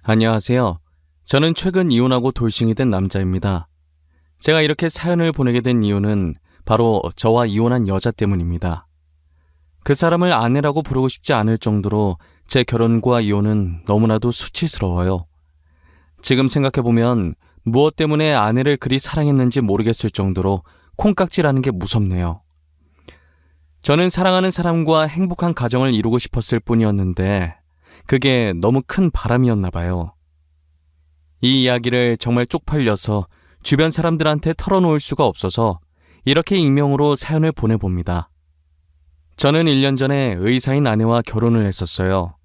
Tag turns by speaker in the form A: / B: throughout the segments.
A: 안녕하세요. 저는 최근 이혼하고 돌싱이 된 남자입니다. 제가 이렇게 사연을 보내게 된 이유는 바로 저와 이혼한 여자 때문입니다. 그 사람을 아내라고 부르고 싶지 않을 정도로 제 결혼과 이혼은 너무나도 수치스러워요. 지금 생각해보면 무엇 때문에 아내를 그리 사랑했는지 모르겠을 정도로 콩깍지라는 게 무섭네요. 저는 사랑하는 사람과 행복한 가정을 이루고 싶었을 뿐이었는데 그게 너무 큰 바람이었나 봐요. 이 이야기를 정말 쪽팔려서 주변 사람들한테 털어놓을 수가 없어서 이렇게 익명으로 사연을 보내봅니다. 저는 1년 전에 의사인 아내와 결혼을 했었어요.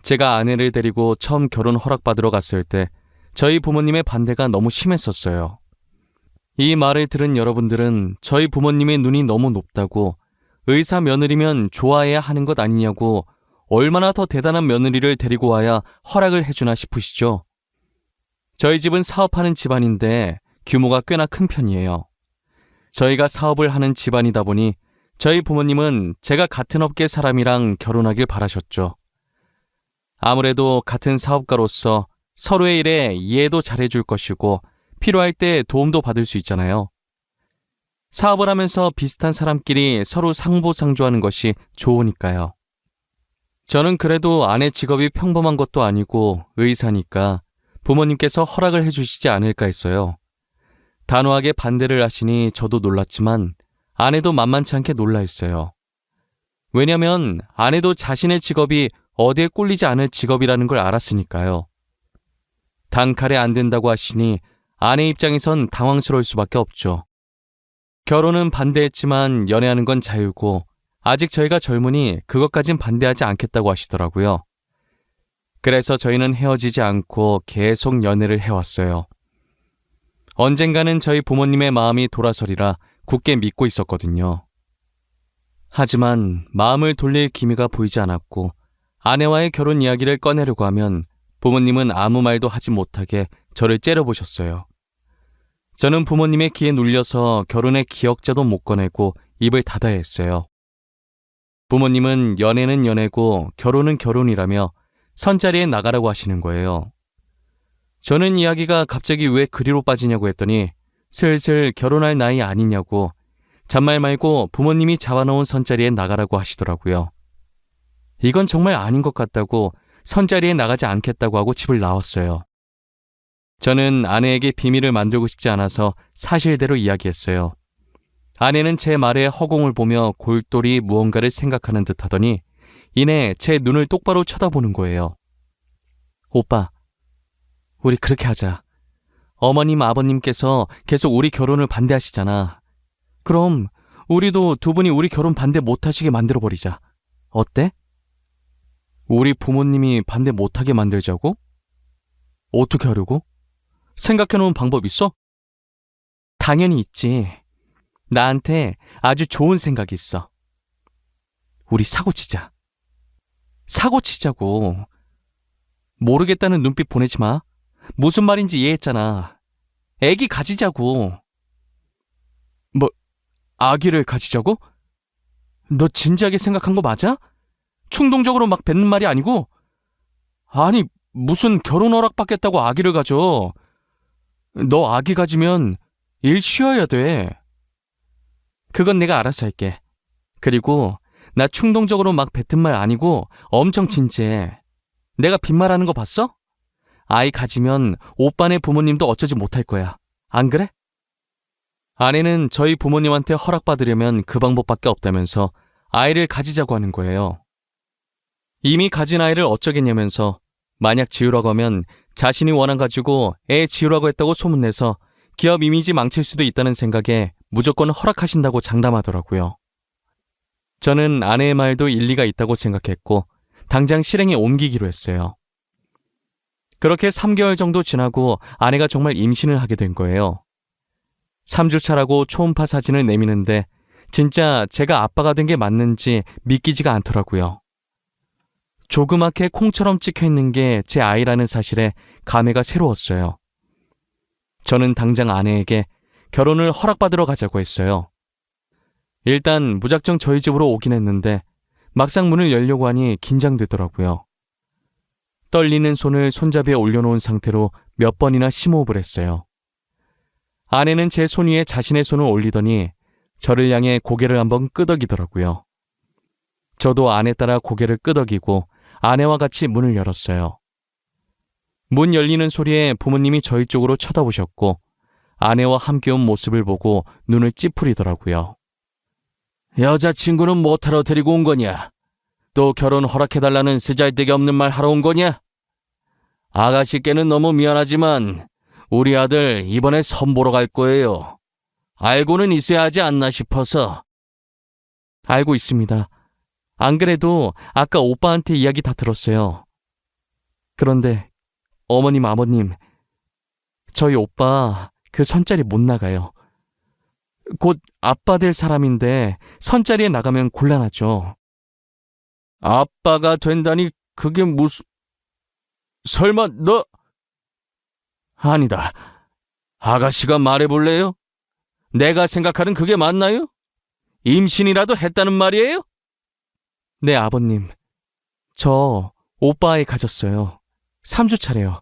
A: 제가 아내를 데리고 처음 결혼 허락받으러 갔을 때 저희 부모님의 반대가 너무 심했었어요. 이 말을 들은 여러분들은 저희 부모님의 눈이 너무 높다고 의사 며느리면 좋아해야 하는 것 아니냐고 얼마나 더 대단한 며느리를 데리고 와야 허락을 해주나 싶으시죠? 저희 집은 사업하는 집안인데 규모가 꽤나 큰 편이에요. 저희가 사업을 하는 집안이다 보니 저희 부모님은 제가 같은 업계 사람이랑 결혼하길 바라셨죠. 아무래도 같은 사업가로서 서로의 일에 이해도 잘해줄 것이고 필요할 때 도움도 받을 수 있잖아요. 사업을 하면서 비슷한 사람끼리 서로 상보상조하는 것이 좋으니까요. 저는 그래도 아내 직업이 평범한 것도 아니고 의사니까 부모님께서 허락을 해주시지 않을까 했어요. 단호하게 반대를 하시니 저도 놀랐지만 아내도 만만치 않게 놀라 했어요. 왜냐면 아내도 자신의 직업이 어디에 꼴리지 않을 직업이라는 걸 알았으니까요. 단칼에 안 된다고 하시니 아내 입장에선 당황스러울 수밖에 없죠. 결혼은 반대했지만 연애하는 건 자유고 아직 저희가 젊으니 그것까진 반대하지 않겠다고 하시더라고요. 그래서 저희는 헤어지지 않고 계속 연애를 해왔어요. 언젠가는 저희 부모님의 마음이 돌아서리라 굳게 믿고 있었거든요. 하지만 마음을 돌릴 기미가 보이지 않았고 아내와의 결혼 이야기를 꺼내려고 하면 부모님은 아무 말도 하지 못하게 저를 째려보셨어요. 저는 부모님의 기에 눌려서 결혼의 기억자도 못 꺼내고 입을 닫아야 했어요. 부모님은 연애는 연애고 결혼은 결혼이라며 선자리에 나가라고 하시는 거예요. 저는 이야기가 갑자기 왜 그리로 빠지냐고 했더니 슬슬 결혼할 나이 아니냐고 잔말 말고 부모님이 잡아놓은 선자리에 나가라고 하시더라고요. 이건 정말 아닌 것 같다고 선자리에 나가지 않겠다고 하고 집을 나왔어요. 저는 아내에게 비밀을 만들고 싶지 않아서 사실대로 이야기했어요. 아내는 제 말에 허공을 보며 골똘히 무언가를 생각하는 듯 하더니 이내 제 눈을 똑바로 쳐다보는 거예요. 오빠, 우리 그렇게 하자. 어머님, 아버님께서 계속 우리 결혼을 반대하시잖아. 그럼 우리도 두 분이 우리 결혼 반대 못하시게 만들어버리자. 어때? 우리 부모님이 반대 못하게 만들자고? 어떻게 하려고? 생각해놓은 방법 있어? 당연히 있지. 나한테 아주 좋은 생각이 있어. 우리 사고 치자. 사고 치자고. 모르겠다는 눈빛 보내지 마. 무슨 말인지 이해했잖아. 애기 가지자고. 뭐, 아기를 가지자고? 너 진지하게 생각한 거 맞아? 충동적으로 막 뱉는 말이 아니고? 아니, 무슨 결혼 허락 받겠다고 아기를 가져. 너 아기 가지면 일 쉬어야 돼. 그건 내가 알아서 할게. 그리고 나 충동적으로 막 뱉은 말 아니고 엄청 진지해. 내가 빈말하는 거 봤어? 아이 가지면 오빠네 부모님도 어쩌지 못할 거야. 안 그래? 아내는 저희 부모님한테 허락받으려면 그 방법밖에 없다면서 아이를 가지자고 하는 거예요. 이미 가진 아이를 어쩌겠냐면서 만약 지우라고 하면 자신이 원한 가지고 애 지우라고 했다고 소문내서 기업 이미지 망칠 수도 있다는 생각에 무조건 허락하신다고 장담하더라고요. 저는 아내의 말도 일리가 있다고 생각했고 당장 실행에 옮기기로 했어요. 그렇게 3개월 정도 지나고 아내가 정말 임신을 하게 된 거예요. 3주 차라고 초음파 사진을 내미는데 진짜 제가 아빠가 된 게 맞는지 믿기지가 않더라고요. 조그맣게 콩처럼 찍혀있는 게 제 아이라는 사실에 감회가 새로웠어요. 저는 당장 아내에게 결혼을 허락받으러 가자고 했어요. 일단 무작정 저희 집으로 오긴 했는데 막상 문을 열려고 하니 긴장되더라고요. 떨리는 손을 손잡이에 올려놓은 상태로 몇 번이나 심호흡을 했어요. 아내는 제 손 위에 자신의 손을 올리더니 저를 향해 고개를 한번 끄덕이더라고요. 저도 아내 따라 고개를 끄덕이고 아내와 같이 문을 열었어요. 문 열리는 소리에 부모님이 저희 쪽으로 쳐다보셨고 아내와 함께 온 모습을 보고 눈을 찌푸리더라고요. 여자친구는 뭐하러 데리고 온 거냐? 또 결혼 허락해달라는 쓰잘데기 없는 말 하러 온 거냐? 아가씨께는 너무 미안하지만 우리 아들 이번에 선보러 갈 거예요. 알고는 있어야 하지 않나 싶어서. 알고 있습니다. 안 그래도 아까 오빠한테 이야기 다 들었어요. 그런데 어머님, 아버님, 저희 오빠 그 선자리 못 나가요. 곧 아빠 될 사람인데 선자리에 나가면 곤란하죠. 아빠가 된다니 그게 무슨... 설마 너... 아니다. 아가씨가 말해볼래요? 내가 생각하는 그게 맞나요? 임신이라도 했다는 말이에요? 네, 아버님. 저 오빠 아이 가졌어요. 3주 차래요.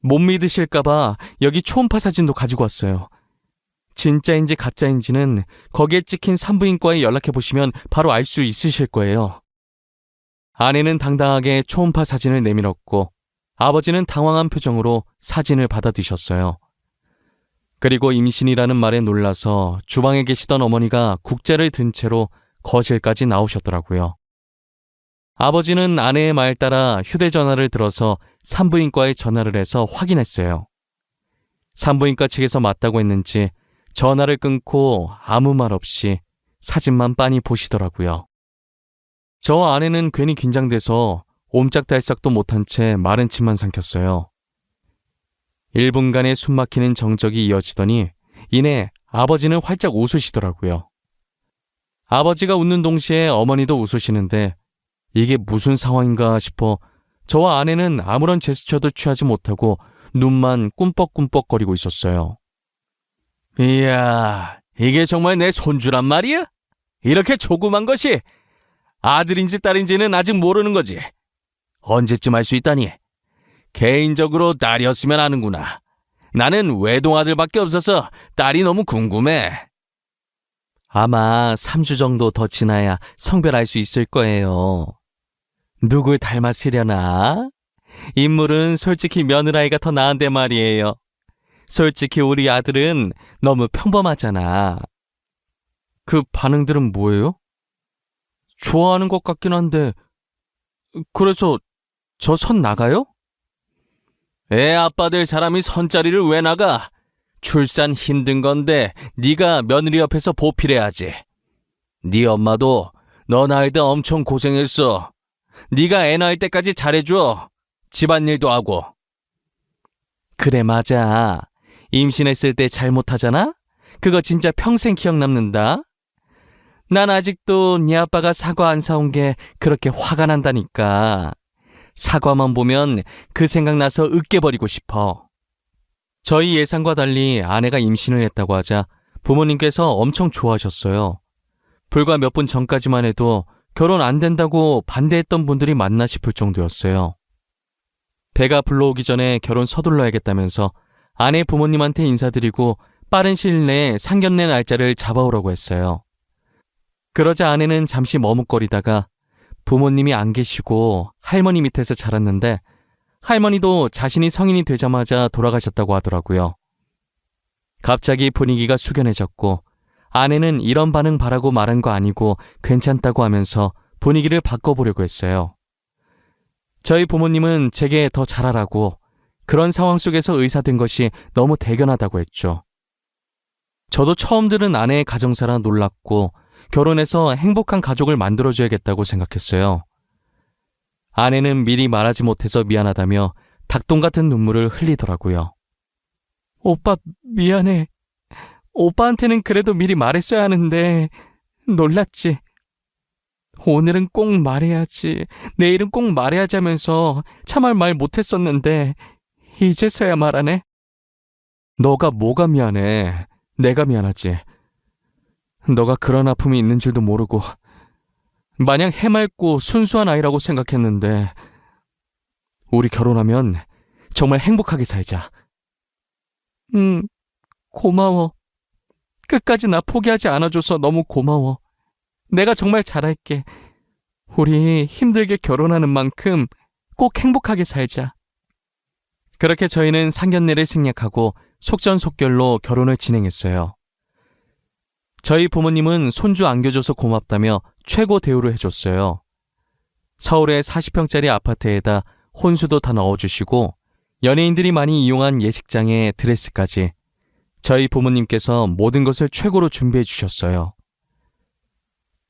A: 못 믿으실까봐 여기 초음파 사진도 가지고 왔어요. 진짜인지 가짜인지는 거기에 찍힌 산부인과에 연락해보시면 바로 알 수 있으실 거예요. 아내는 당당하게 초음파 사진을 내밀었고 아버지는 당황한 표정으로 사진을 받아드셨어요. 그리고 임신이라는 말에 놀라서 주방에 계시던 어머니가 국자를 든 채로 거실까지 나오셨더라고요. 아버지는 아내의 말 따라 휴대전화를 들어서 산부인과에 전화를 해서 확인했어요. 산부인과 측에서 맞다고 했는지 전화를 끊고 아무 말 없이 사진만 빤히 보시더라고요. 저 아내는 괜히 긴장돼서 옴짝달싹도 못한 채 마른 침만 삼켰어요. 1분간의 숨막히는 정적이 이어지더니 이내 아버지는 활짝 웃으시더라고요. 아버지가 웃는 동시에 어머니도 웃으시는데 이게 무슨 상황인가 싶어 저와 아내는 아무런 제스처도 취하지 못하고 눈만 꿈뻑꿈뻑거리고 있었어요. 이야, 이게 정말 내 손주란 말이야? 이렇게 조그만 것이 아들인지 딸인지는 아직 모르는 거지. 언제쯤 알 수 있다니? 개인적으로 딸이었으면 아는구나. 나는 외동아들밖에 없어서 딸이 너무 궁금해. 아마 3주 정도 더 지나야 성별할 수 있을 거예요. 누굴 닮았으려나? 인물은 솔직히 며느라이가 더 나은데 말이에요. 솔직히 우리 아들은 너무 평범하잖아. 그 반응들은 뭐예요? 좋아하는 것 같긴 한데 그래서 저 선 나가요? 애 아빠 될 사람이 선자리를 왜 나가? 출산 힘든 건데 네가 며느리 옆에서 보필해야지. 네 엄마도 너 낳을 때 엄청 고생했어. 네가 애 낳을 때까지 잘해줘. 집안일도 하고. 그래, 맞아. 임신했을 때 잘못하잖아? 그거 진짜 평생 기억 남는다. 난 아직도 네 아빠가 사과 안 사온 게 그렇게 화가 난다니까. 사과만 보면 그 생각나서 으깨버리고 싶어. 저희 예상과 달리 아내가 임신을 했다고 하자 부모님께서 엄청 좋아하셨어요. 불과 몇 분 전까지만 해도 결혼 안 된다고 반대했던 분들이 많나 싶을 정도였어요. 배가 불러오기 전에 결혼 서둘러야겠다면서 아내 부모님한테 인사드리고 빠른 시일 내에 상견례 날짜를 잡아오라고 했어요. 그러자 아내는 잠시 머뭇거리다가 부모님이 안 계시고 할머니 밑에서 자랐는데 할머니도 자신이 성인이 되자마자 돌아가셨다고 하더라고요. 갑자기 분위기가 숙연해졌고 아내는 이런 반응 바라고 말한 거 아니고 괜찮다고 하면서 분위기를 바꿔보려고 했어요. 저희 부모님은 제게 더 잘하라고 그런 상황 속에서 의사 된 것이 너무 대견하다고 했죠. 저도 처음 들은 아내의 가정사라 놀랐고 결혼해서 행복한 가족을 만들어줘야겠다고 생각했어요. 아내는 미리 말하지 못해서 미안하다며 닭똥 같은 눈물을 흘리더라고요. 오빠 미안해. 오빠한테는 그래도 미리 말했어야 하는데 놀랐지. 오늘은 꼭 말해야지. 내일은 꼭 말해야지 하면서 참을 말 못했었는데 이제서야 말하네. 너가 뭐가 미안해. 내가 미안하지. 너가 그런 아픔이 있는 줄도 모르고 마냥 해맑고 순수한 아이라고 생각했는데 우리 결혼하면 정말 행복하게 살자. 고마워. 끝까지 나 포기하지 않아줘서 너무 고마워. 내가 정말 잘할게. 우리 힘들게 결혼하는 만큼 꼭 행복하게 살자. 그렇게 저희는 상견례를 생략하고 속전속결로 결혼을 진행했어요. 저희 부모님은 손주 안겨줘서 고맙다며 최고 대우를 해줬어요. 서울의 40평짜리 아파트에다 혼수도 다 넣어주시고 연예인들이 많이 이용한 예식장에 드레스까지 저희 부모님께서 모든 것을 최고로 준비해 주셨어요.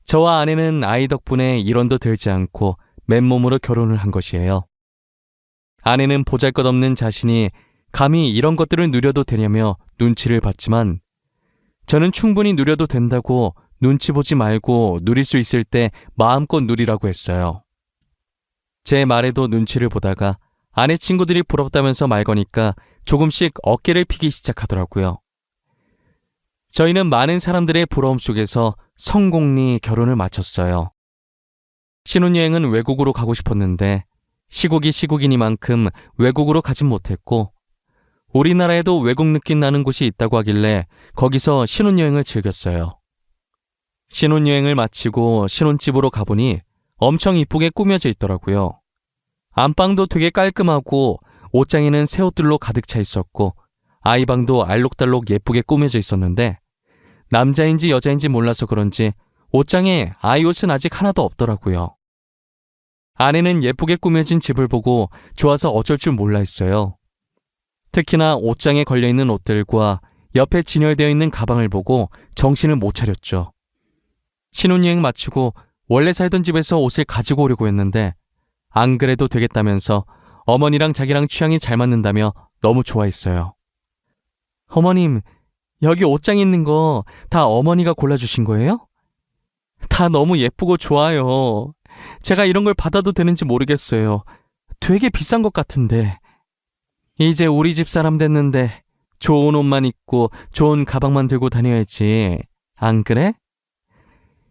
A: 저와 아내는 아이 덕분에 일원도 들지 않고 맨몸으로 결혼을 한 것이에요. 아내는 보잘것없는 자신이 감히 이런 것들을 누려도 되냐며 눈치를 봤지만 저는 충분히 누려도 된다고 눈치 보지 말고 누릴 수 있을 때 마음껏 누리라고 했어요. 제 말에도 눈치를 보다가 아내 친구들이 부럽다면서 말 거니까 조금씩 어깨를 피기 시작하더라고요. 저희는 많은 사람들의 부러움 속에서 성공리 결혼을 마쳤어요. 신혼여행은 외국으로 가고 싶었는데 시국이 시국이니만큼 외국으로 가진 못했고 우리나라에도 외국 느낌 나는 곳이 있다고 하길래 거기서 신혼여행을 즐겼어요. 신혼여행을 마치고 신혼집으로 가보니 엄청 이쁘게 꾸며져 있더라고요. 안방도 되게 깔끔하고 옷장에는 새 옷들로 가득 차 있었고 아이방도 알록달록 예쁘게 꾸며져 있었는데 남자인지 여자인지 몰라서 그런지 옷장에 아이 옷은 아직 하나도 없더라고요. 아내는 예쁘게 꾸며진 집을 보고 좋아서 어쩔 줄 몰라 했어요. 특히나 옷장에 걸려있는 옷들과 옆에 진열되어 있는 가방을 보고 정신을 못 차렸죠. 신혼여행 마치고 원래 살던 집에서 옷을 가지고 오려고 했는데 안 그래도 되겠다면서 어머니랑 자기랑 취향이 잘 맞는다며 너무 좋아했어요. 어머님, 여기 옷장에 있는 거 다 어머니가 골라주신 거예요? 다 너무 예쁘고 좋아요. 제가 이런 걸 받아도 되는지 모르겠어요. 되게 비싼 것 같은데. 이제 우리 집 사람 됐는데 좋은 옷만 입고 좋은 가방만 들고 다녀야지. 안 그래?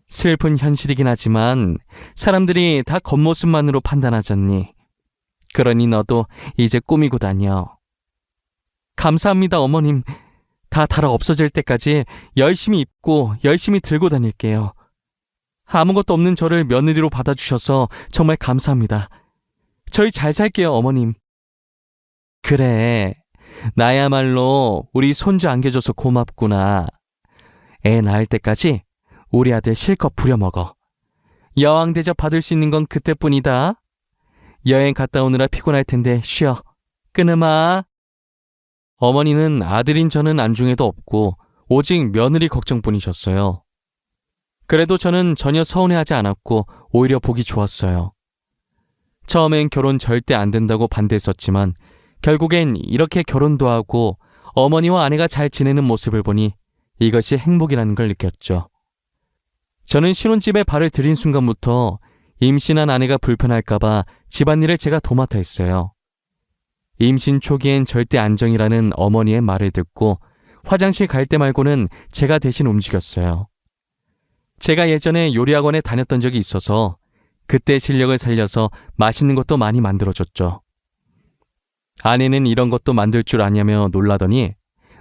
A: 슬픈 현실이긴 하지만 사람들이 다 겉모습만으로 판단하잖니. 그러니 너도 이제 꾸미고 다녀. 감사합니다, 어머님. 다 달아 없어질 때까지 열심히 입고 열심히 들고 다닐게요. 아무것도 없는 저를 며느리로 받아주셔서 정말 감사합니다. 저희 잘 살게요, 어머님. 그래, 나야말로 우리 손주 안겨줘서 고맙구나. 애 낳을 때까지 우리 아들 실컷 부려먹어. 여왕 대접 받을 수 있는 건 그때뿐이다. 여행 갔다 오느라 피곤할 텐데 쉬어. 끊으마. 어머니는 아들인 저는 안중에도 없고 오직 며느리 걱정뿐이셨어요. 그래도 저는 전혀 서운해하지 않았고 오히려 보기 좋았어요. 처음엔 결혼 절대 안 된다고 반대했었지만 결국엔 이렇게 결혼도 하고 어머니와 아내가 잘 지내는 모습을 보니 이것이 행복이라는 걸 느꼈죠. 저는 신혼집에 발을 들인 순간부터 임신한 아내가 불편할까봐 집안일을 제가 도맡아 했어요. 임신 초기엔 절대 안정이라는 어머니의 말을 듣고 화장실 갈 때 말고는 제가 대신 움직였어요. 제가 예전에 요리학원에 다녔던 적이 있어서 그때 실력을 살려서 맛있는 것도 많이 만들어줬죠. 아내는 이런 것도 만들 줄 아냐며 놀라더니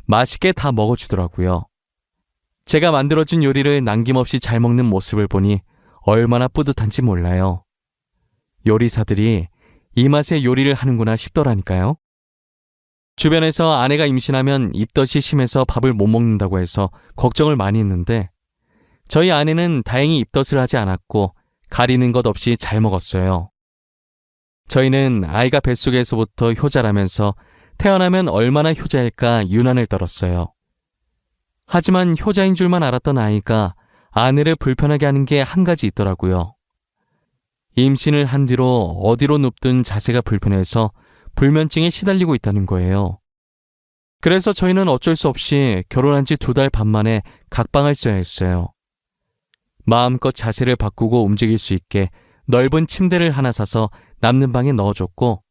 A: 맛있게 다 먹어주더라고요. 제가 만들어준 요리를 남김없이 잘 먹는 모습을 보니 얼마나 뿌듯한지 몰라요. 요리사들이 이 맛에 요리를 하는구나 싶더라니까요. 주변에서 아내가 임신하면 입덧이 심해서 밥을 못 먹는다고 해서 걱정을 많이 했는데 저희 아내는 다행히 입덧을 하지 않았고 가리는 것 없이 잘 먹었어요. 저희는 아이가 뱃속에서부터 효자라면서 태어나면 얼마나 효자일까 유난을 떨었어요. 하지만 효자인 줄만 알았던 아이가 아내를 불편하게 하는 게 한 가지 있더라고요. 임신을 한 뒤로 어디로 눕든 자세가 불편해서 불면증에 시달리고 있다는 거예요. 그래서 저희는 어쩔 수 없이 결혼한 지 2달 반 만에 각방을 써야 했어요. 마음껏 자세를 바꾸고 움직일 수 있게 넓은 침대를 하나 사서 남는 방에 넣어줬고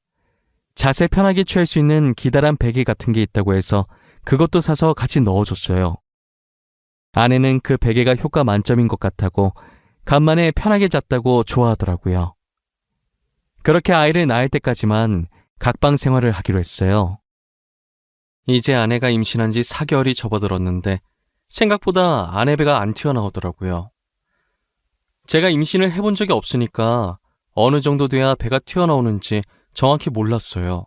A: 자세 편하게 취할 수 있는 기다란 베개 같은 게 있다고 해서 그것도 사서 같이 넣어줬어요. 아내는 그 베개가 효과 만점인 것 같다고 간만에 편하게 잤다고 좋아하더라고요. 그렇게 아이를 낳을 때까지만 각방 생활을 하기로 했어요. 이제 아내가 임신한 지 4개월이 접어들었는데 생각보다 아내 배가 안 튀어나오더라고요. 제가 임신을 해본 적이 없으니까 어느 정도 돼야 배가 튀어나오는지 정확히 몰랐어요.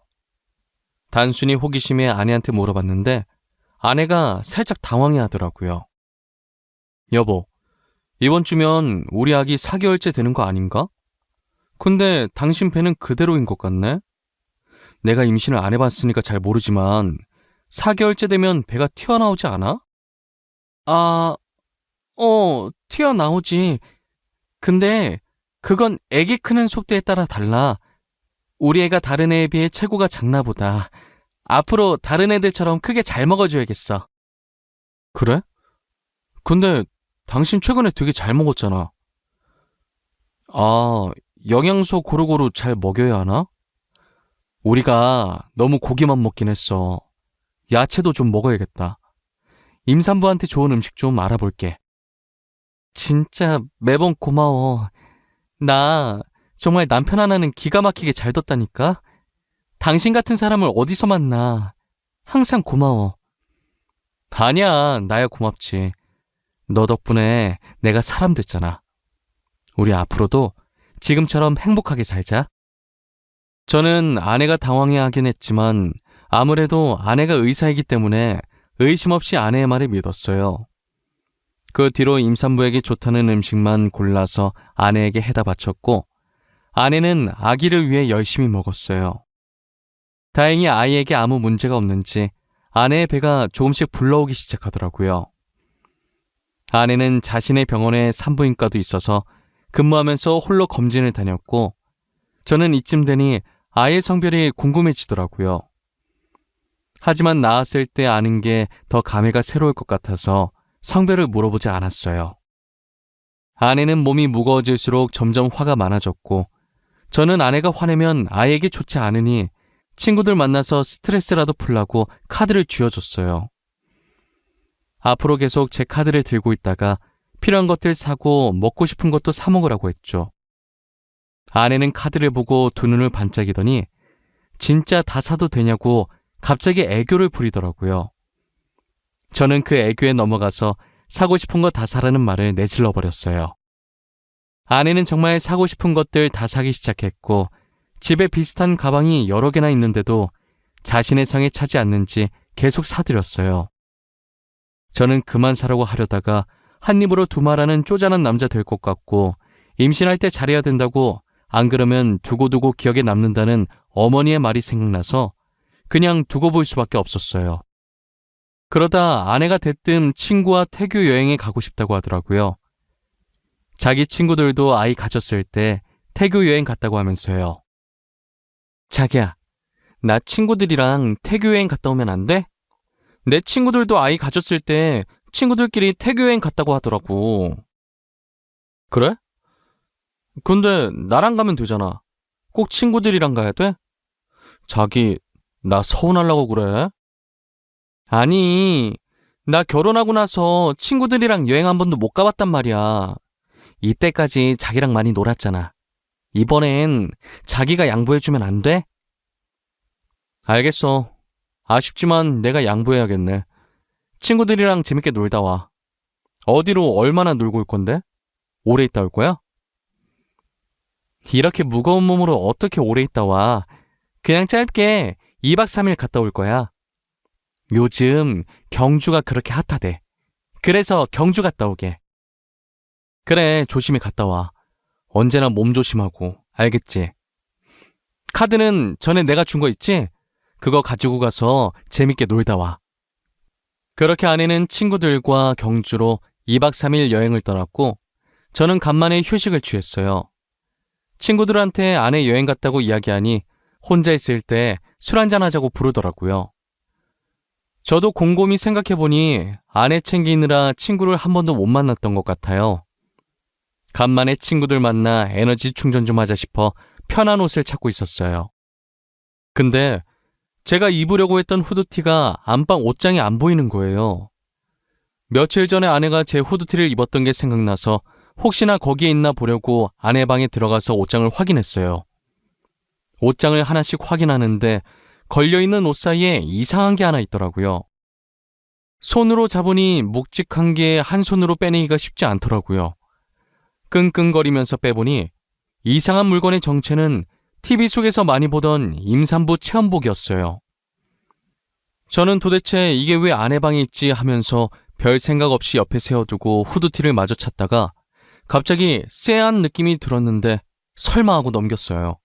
A: 단순히 호기심에 아내한테 물어봤는데 아내가 살짝 당황해 하더라고요. 여보, 이번 주면 우리 아기 4개월째 되는 거 아닌가? 근데 당신 배는 그대로인 것 같네? 내가 임신을 안 해봤으니까 잘 모르지만 4개월째 되면 배가 튀어나오지 않아? 튀어나오지. 근데 그건 애기 크는 속도에 따라 달라. 우리 애가 다른 애에 비해 체구가 작나 보다. 앞으로 다른 애들처럼 크게 잘 먹어줘야겠어. 그래? 근데 당신 최근에 되게 잘 먹었잖아. 영양소 고루고루 잘 먹여야 하나? 우리가 너무 고기만 먹긴 했어. 야채도 좀 먹어야겠다. 임산부한테 좋은 음식 좀 알아볼게. 진짜 매번 고마워. 나 정말 남편 하나는 기가 막히게 잘 뒀다니까? 당신 같은 사람을 어디서 만나. 항상 고마워. 아니야, 나야 고맙지. 너 덕분에 내가 사람 됐잖아. 우리 앞으로도 지금처럼 행복하게 살자. 저는 아내가 당황해하긴 했지만 아무래도 아내가 의사이기 때문에 의심 없이 아내의 말을 믿었어요. 그 뒤로 임산부에게 좋다는 음식만 골라서 아내에게 해다 바쳤고 아내는 아기를 위해 열심히 먹었어요. 다행히 아이에게 아무 문제가 없는지 아내의 배가 조금씩 불러오기 시작하더라고요. 아내는 자신의 병원에 산부인과도 있어서 근무하면서 홀로 검진을 다녔고 저는 이쯤 되니 아이의 성별이 궁금해지더라고요. 하지만 낳았을 때 아는 게 더 감회가 새로울 것 같아서 성별을 물어보지 않았어요. 아내는 몸이 무거워질수록 점점 화가 많아졌고 저는 아내가 화내면 아이에게 좋지 않으니 친구들 만나서 스트레스라도 풀라고 카드를 쥐어줬어요. 앞으로 계속 제 카드를 들고 있다가 필요한 것들 사고 먹고 싶은 것도 사 먹으라고 했죠. 아내는 카드를 보고 두 눈을 반짝이더니 진짜 다 사도 되냐고 갑자기 애교를 부리더라고요. 저는 그 애교에 넘어가서 사고 싶은 거 다 사라는 말을 내질러 버렸어요. 아내는 정말 사고 싶은 것들 다 사기 시작했고 집에 비슷한 가방이 여러 개나 있는데도 자신의 성에 차지 않는지 계속 사드렸어요. 저는 그만 사라고 하려다가 한 입으로 두말하는 쪼잔한 남자 될 것 같고 임신할 때 잘해야 된다고 안 그러면 두고두고 기억에 남는다는 어머니의 말이 생각나서 그냥 두고 볼 수밖에 없었어요. 그러다 아내가 대뜸 친구와 태교 여행에 가고 싶다고 하더라고요. 자기 친구들도 아이 가졌을 때 태교 여행 갔다고 하면서요. 자기야, 나 친구들이랑 태교 여행 갔다 오면 안 돼? 내 친구들도 아이 가졌을 때 친구들끼리 태교 여행 갔다고 하더라고. 그래? 근데 나랑 가면 되잖아. 꼭 친구들이랑 가야 돼? 자기, 나 서운하려고 그래? 아니, 나 결혼하고 나서 친구들이랑 여행 한 번도 못 가봤단 말이야. 이때까지 자기랑 많이 놀았잖아. 이번엔 자기가 양보해주면 안 돼? 알겠어. 아쉽지만 내가 양보해야겠네. 친구들이랑 재밌게 놀다 와. 어디로 얼마나 놀고 올 건데? 오래 있다 올 거야? 이렇게 무거운 몸으로 어떻게 오래 있다 와. 그냥 짧게 2박 3일 갔다 올 거야. 요즘 경주가 그렇게 핫하대. 그래서 경주 갔다 오게. 그래, 조심히 갔다 와. 언제나 몸 조심하고, 알겠지? 카드는 전에 내가 준 거 있지? 그거 가지고 가서 재밌게 놀다 와. 그렇게 아내는 친구들과 경주로 2박 3일 여행을 떠났고 저는 간만에 휴식을 취했어요. 친구들한테 아내 여행 갔다고 이야기하니 혼자 있을 때 술 한잔 하자고 부르더라고요. 저도 곰곰이 생각해보니 아내 챙기느라 친구를 한 번도 못 만났던 것 같아요. 간만에 친구들 만나 에너지 충전 좀 하자 싶어 편한 옷을 찾고 있었어요. 근데 제가 입으려고 했던 후드티가 안방 옷장에 안 보이는 거예요. 며칠 전에 아내가 제 후드티를 입었던 게 생각나서 혹시나 거기에 있나 보려고 아내 방에 들어가서 옷장을 확인했어요. 옷장을 하나씩 확인하는데 걸려있는 옷 사이에 이상한 게 하나 있더라고요. 손으로 잡으니 묵직한 게 한 손으로 빼내기가 쉽지 않더라고요. 끙끙거리면서 빼보니 이상한 물건의 정체는 TV 속에서 많이 보던 임산부 체험복이었어요. 저는 도대체 이게 왜 아내 방에 있지 하면서 별 생각 없이 옆에 세워두고 후드티를 마저 찾다가 갑자기 쎄한 느낌이 들었는데 설마 하고 넘겼어요.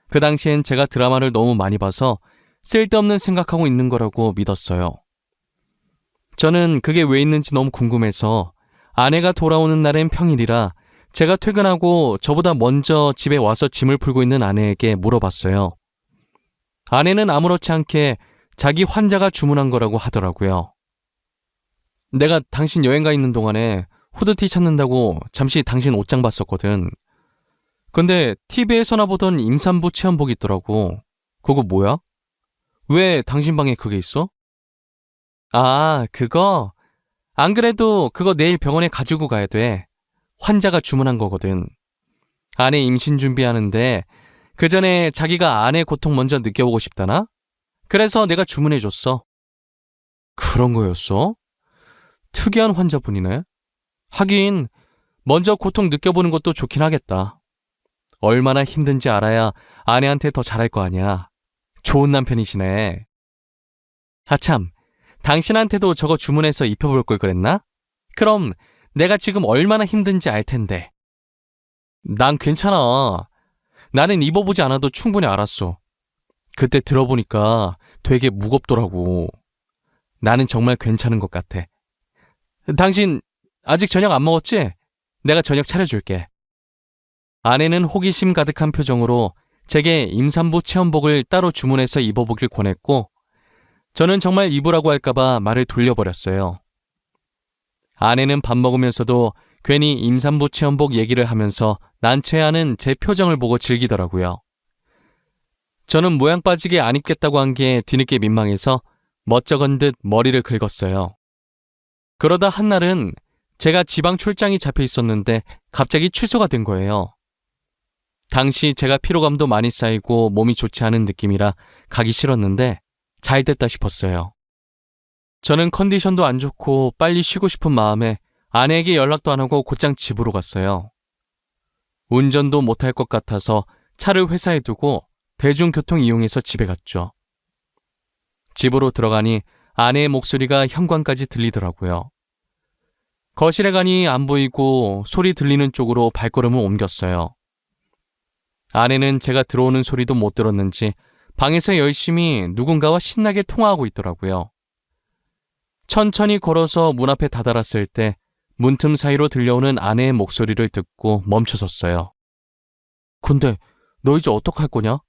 A: 그 당시엔 제가 드라마를 너무 많이 봐서 쓸데없는 생각하고 있는 거라고 믿었어요. 저는 그게 왜 있는지 너무 궁금해서 아내가 돌아오는 날엔 평일이라 제가 퇴근하고 저보다 먼저 집에 와서 짐을 풀고 있는 아내에게 물어봤어요. 아내는 아무렇지 않게 자기 환자가 주문한 거라고 하더라고요. 내가 당신 여행 가 있는 동안에 후드티 찾는다고 잠시 당신 옷장 봤었거든. 근데 TV에서나 보던 임산부 체험복이 있더라고. 그거 뭐야? 왜 당신 방에 그게 있어? 아, 그거? 안 그래도 그거 내일 병원에 가지고 가야 돼. 환자가 주문한 거거든. 아내 임신 준비하는데 그 전에 자기가 아내 고통 먼저 느껴보고 싶다나? 그래서 내가 주문해줬어. 그런 거였어? 특이한 환자분이네. 하긴 먼저 고통 느껴보는 것도 좋긴 하겠다. 얼마나 힘든지 알아야 아내한테 더 잘할 거 아니야. 좋은 남편이시네. 아참, 당신한테도 저거 주문해서 입혀볼 걸 그랬나? 그럼 내가 지금 얼마나 힘든지 알 텐데. 난 괜찮아. 나는 입어보지 않아도 충분히 알았어. 그때 들어보니까 되게 무겁더라고. 나는 정말 괜찮은 것 같아. 당신 아직 저녁 안 먹었지? 내가 저녁 차려줄게. 아내는 호기심 가득한 표정으로 제게 임산부 체험복을 따로 주문해서 입어보길 권했고 저는 정말 입으라고 할까봐 말을 돌려버렸어요. 아내는 밥 먹으면서도 괜히 임산부 체험복 얘기를 하면서 난처해하는 제 표정을 보고 즐기더라고요. 저는 모양 빠지게 안 입겠다고 한 게 뒤늦게 민망해서 멋쩍은 듯 머리를 긁었어요. 그러다 한날은 제가 지방 출장이 잡혀 있었는데 갑자기 취소가 된 거예요. 당시 제가 피로감도 많이 쌓이고 몸이 좋지 않은 느낌이라 가기 싫었는데 잘 됐다 싶었어요. 저는 컨디션도 안 좋고 빨리 쉬고 싶은 마음에 아내에게 연락도 안 하고 곧장 집으로 갔어요. 운전도 못할 것 같아서 차를 회사에 두고 대중교통 이용해서 집에 갔죠. 집으로 들어가니 아내의 목소리가 현관까지 들리더라고요. 거실에 가니 안 보이고 소리 들리는 쪽으로 발걸음을 옮겼어요. 아내는 제가 들어오는 소리도 못 들었는지 방에서 열심히 누군가와 신나게 통화하고 있더라고요. 천천히 걸어서 문 앞에 다다랐을 때 문틈 사이로 들려오는 아내의 목소리를 듣고 멈춰섰어요. 근데 너 이제 어떡할 거냐?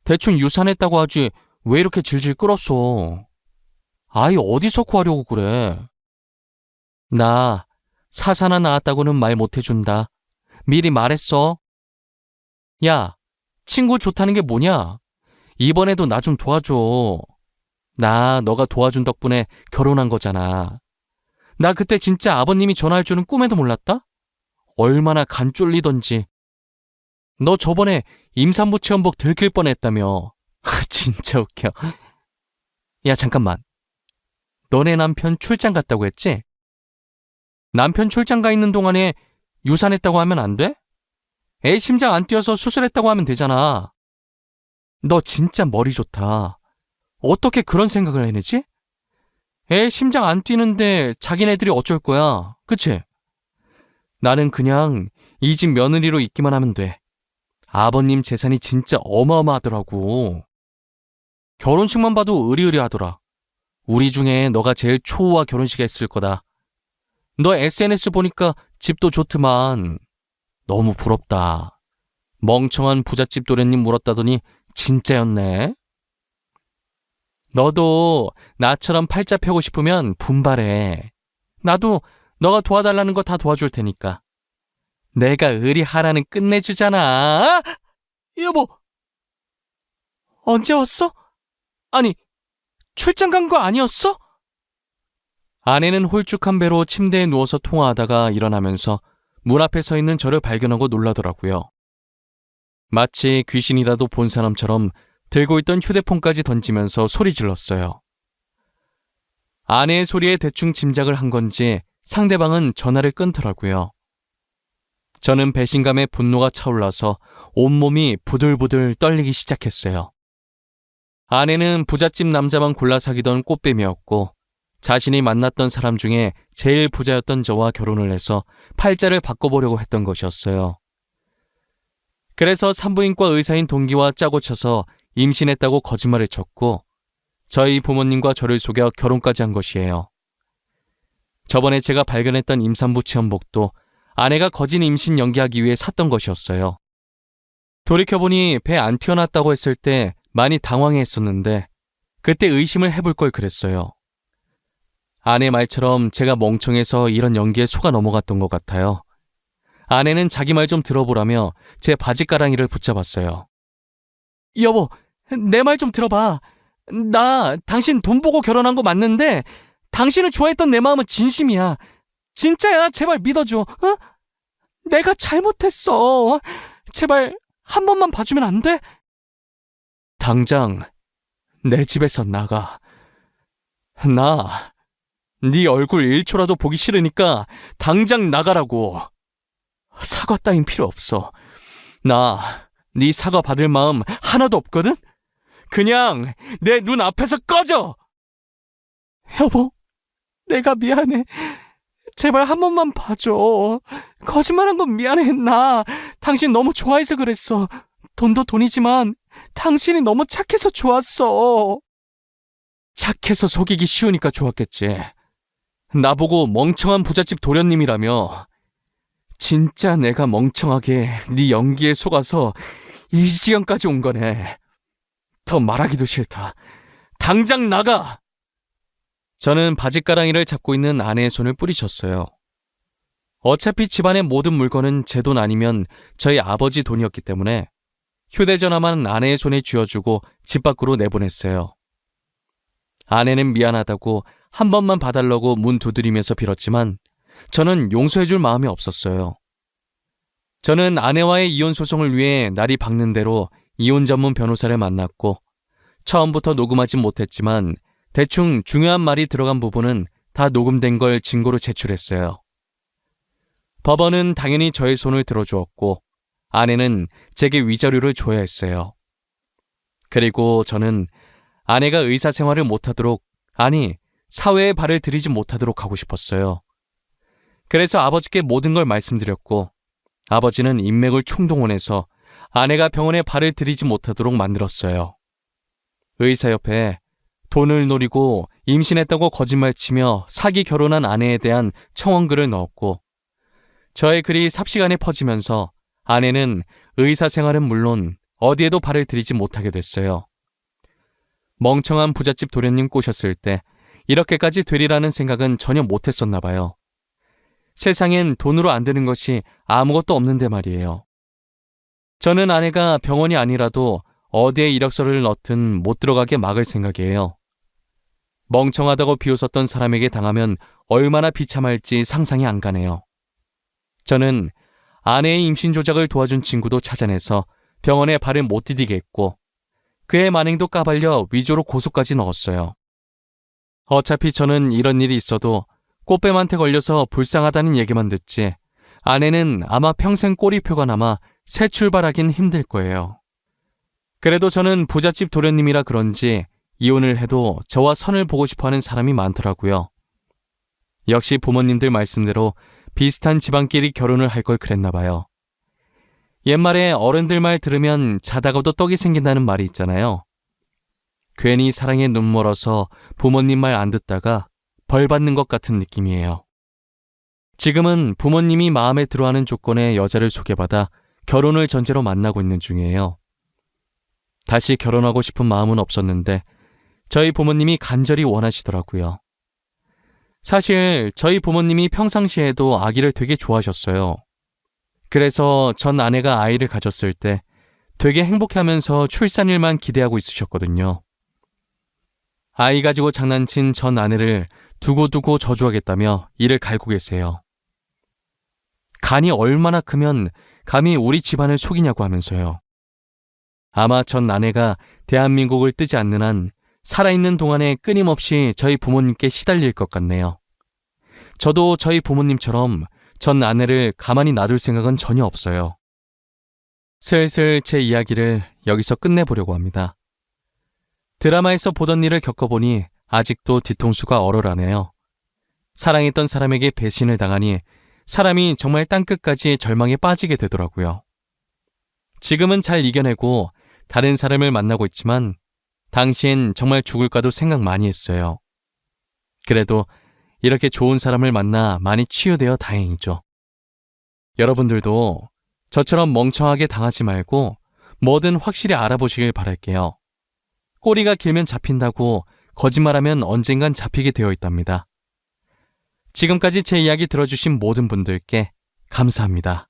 A: 대충 유산했다고 하지 왜 이렇게 질질 끌었어? 아이 어디서 구하려고 그래? 나 사사나 나왔다고는 말 못해준다. 미리 말했어. 야, 친구 좋다는 게 뭐냐? 이번에도 나 좀 도와줘. 나 너가 도와준 덕분에 결혼한 거잖아. 나 그때 진짜 아버님이 전화할 줄은 꿈에도 몰랐다? 얼마나 간 쫄리던지. 너 저번에 임산부 체험복 들킬 뻔했다며. 진짜 웃겨. 야, 잠깐만. 너네 남편 출장 갔다고 했지? 남편 출장 가 있는 동안에 유산했다고 하면 안 돼? 애 심장 안 뛰어서 수술했다고 하면 되잖아. 너 진짜 머리 좋다. 어떻게 그런 생각을 해내지? 애 심장 안 뛰는데 자기네들이 어쩔 거야. 그치? 나는 그냥 이 집 며느리로 있기만 하면 돼. 아버님 재산이 진짜 어마어마하더라고. 결혼식만 봐도 으리으리하더라. 우리 중에 너가 제일 초호화 결혼식 했을 거다. 너 SNS 보니까 집도 좋더만. 너무 부럽다. 멍청한 부잣집 도련님 물었다더니 진짜였네. 너도 나처럼 팔자 펴고 싶으면 분발해. 나도 너가 도와달라는 거 다 도와줄 테니까. 내가 의리하라는 끝내주잖아. 여보, 언제 왔어? 아니, 출장 간 거 아니었어? 아내는 홀쭉한 배로 침대에 누워서 통화하다가 일어나면서 문 앞에 서 있는 저를 발견하고 놀라더라고요. 마치 귀신이라도 본 사람처럼 들고 있던 휴대폰까지 던지면서 소리 질렀어요. 아내의 소리에 대충 짐작을 한 건지 상대방은 전화를 끊더라고요. 저는 배신감에 분노가 차올라서 온몸이 부들부들 떨리기 시작했어요. 아내는 부잣집 남자만 골라 사귀던 꽃뱀이었고 자신이 만났던 사람 중에 제일 부자였던 저와 결혼을 해서 팔자를 바꿔보려고 했던 것이었어요. 그래서 산부인과 의사인 동기와 짜고 쳐서 임신했다고 거짓말을 쳤고 저희 부모님과 저를 속여 결혼까지 한 것이에요. 저번에 제가 발견했던 임산부 체험복도 아내가 거짓 임신 연기하기 위해 샀던 것이었어요. 돌이켜보니 배 안 튀어났다고 했을 때 많이 당황했었는데 그때 의심을 해볼 걸 그랬어요. 아내 말처럼 제가 멍청해서 이런 연기에 속아 넘어갔던 것 같아요. 아내는 자기 말 좀 들어보라며 제 바지가랑이를 붙잡았어요. 여보, 내 말 좀 들어봐. 나 당신 돈 보고 결혼한 거 맞는데 당신을 좋아했던 내 마음은 진심이야. 진짜야. 제발 믿어줘. 어? 내가 잘못했어. 제발 한 번만 봐주면 안 돼? 당장 내 집에서 나가. 나 네 얼굴 1초라도 보기 싫으니까 당장 나가라고. 사과 따윈 필요 없어. 나 네 사과 받을 마음 하나도 없거든? 그냥 내 눈 앞에서 꺼져! 여보, 내가 미안해. 제발 한 번만 봐줘. 거짓말한 건 미안해. 나 당신 너무 좋아해서 그랬어. 돈도 돈이지만 당신이 너무 착해서 좋았어. 착해서 속이기 쉬우니까 좋았겠지. 나보고 멍청한 부잣집 도련님이라며. 진짜 내가 멍청하게 네 연기에 속아서 이 지경까지 온 거네. 더 말하기도 싫다. 당장 나가! 저는 바지가랑이를 잡고 있는 아내의 손을 뿌리쳤어요. 어차피 집안의 모든 물건은 제 돈 아니면 저희 아버지 돈이었기 때문에 휴대전화만 아내의 손에 쥐어주고 집 밖으로 내보냈어요. 아내는 미안하다고 한 번만 봐달라고 문 두드리면서 빌었지만 저는 용서해줄 마음이 없었어요. 저는 아내와의 이혼 소송을 위해 날이 밝는 대로 이혼 전문 변호사를 만났고 처음부터 녹음하진 못했지만 대충 중요한 말이 들어간 부분은 다 녹음된 걸 증거로 제출했어요. 법원은 당연히 저의 손을 들어주었고 아내는 제게 위자료를 줘야 했어요. 그리고 저는 아내가 의사 생활을 못하도록, 아니 사회에 발을 들이지 못하도록 하고 싶었어요. 그래서 아버지께 모든 걸 말씀드렸고 아버지는 인맥을 총동원해서 아내가 병원에 발을 들이지 못하도록 만들었어요. 의사협회에 돈을 노리고 임신했다고 거짓말치며 사기 결혼한 아내에 대한 청원글을 넣었고 저의 글이 삽시간에 퍼지면서 아내는 의사 생활은 물론 어디에도 발을 들이지 못하게 됐어요. 멍청한 부잣집 도련님 꼬셨을 때 이렇게까지 되리라는 생각은 전혀 못했었나 봐요. 세상엔 돈으로 안 되는 것이 아무것도 없는데 말이에요. 저는 아내가 병원이 아니라도 어디에 이력서를 넣든 못 들어가게 막을 생각이에요. 멍청하다고 비웃었던 사람에게 당하면 얼마나 비참할지 상상이 안 가네요. 저는 아내의 임신 조작을 도와준 친구도 찾아내서 병원에 발을 못 디디게 했고 그의 만행도 까발려 위조로 고소까지 넣었어요. 어차피 저는 이런 일이 있어도 꽃뱀한테 걸려서 불쌍하다는 얘기만 듣지 아내는 아마 평생 꼬리표가 남아 새 출발하긴 힘들 거예요. 그래도 저는 부잣집 도련님이라 그런지 이혼을 해도 저와 선을 보고 싶어하는 사람이 많더라고요. 역시 부모님들 말씀대로 비슷한 집안끼리 결혼을 할 걸 그랬나 봐요. 옛말에 어른들 말 들으면 자다가도 떡이 생긴다는 말이 있잖아요. 괜히 사랑에 눈 멀어서 부모님 말 안 듣다가 벌 받는 것 같은 느낌이에요. 지금은 부모님이 마음에 들어하는 조건의 여자를 소개받아 결혼을 전제로 만나고 있는 중이에요. 다시 결혼하고 싶은 마음은 없었는데 저희 부모님이 간절히 원하시더라고요. 사실 저희 부모님이 평상시에도 아기를 되게 좋아하셨어요. 그래서 전 아내가 아이를 가졌을 때 되게 행복해하면서 출산일만 기대하고 있으셨거든요. 아이 가지고 장난친 전 아내를 두고두고 저주하겠다며 이를 갈고 계세요. 간이 얼마나 크면 감히 우리 집안을 속이냐고 하면서요. 아마 전 아내가 대한민국을 뜨지 않는 한 살아있는 동안에 끊임없이 저희 부모님께 시달릴 것 같네요. 저도 저희 부모님처럼 전 아내를 가만히 놔둘 생각은 전혀 없어요. 슬슬 제 이야기를 여기서 끝내보려고 합니다. 드라마에서 보던 일을 겪어보니 아직도 뒤통수가 얼얼하네요. 사랑했던 사람에게 배신을 당하니 사람이 정말 땅끝까지 절망에 빠지게 되더라고요. 지금은 잘 이겨내고 다른 사람을 만나고 있지만 당시엔 정말 죽을까도 생각 많이 했어요. 그래도 이렇게 좋은 사람을 만나 많이 치유되어 다행이죠. 여러분들도 저처럼 멍청하게 당하지 말고 뭐든 확실히 알아보시길 바랄게요. 꼬리가 길면 잡힌다고 거짓말하면 언젠간 잡히게 되어 있답니다. 지금까지 제 이야기 들어주신 모든 분들께 감사합니다.